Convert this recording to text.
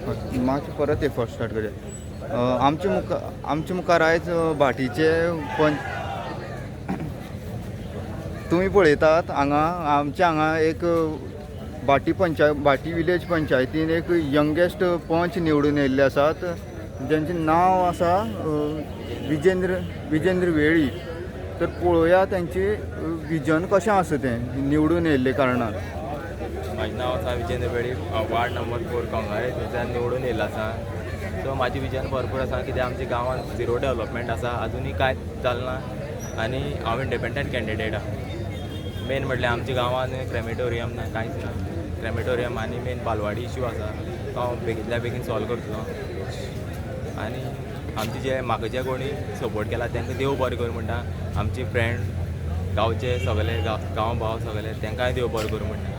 मातशें परत एक फावट स्टार्ट करूया. आमचे मुखार आयज भाटीचे तुमी पळयतात हांगा एक भाटी विलेज पंचायतीन एक यंगेस्ट पंच निवडून येयल्ले आसात, जेंचें नांव आसा विजेंद्र वेळी. तर पळोवया तेंचे विजन कशें आसा तें निवडून येयल्ले कारणान. म्हाजें नांव आसा विजेंद्र वेळी, वार्ड नंबर 4 कोंगाळे थंयच्यान निवडून येयल्लो आसा. सो म्हाजें विजन भरपूर आसा, कित्याक आमच्या गांवांत झिरो डेवलपमेंट आसा, आजुनूय कांयच जालें ना. आनी हांव इंडिपेंडंट कॅन्डिडेट आहा. मेन म्हटल्यार आमच्या गांवांत क्रेमेटोरियम ना, कांयच ना. क्रेमेटोरियम आनी मेन बालवाडी इश्यू आसा, तो हांव बेगींतल्या बेगीन सॉल्व करतलो. आनी आमचे जे म्हाका जे कोणी सपोर्ट केला तांकां देव बरें करूं म्हणटा. आमचे फ्रेंड गांवचे सगळे गांव भाव सगळे तांकांय देव बरें करूं म्हणटा.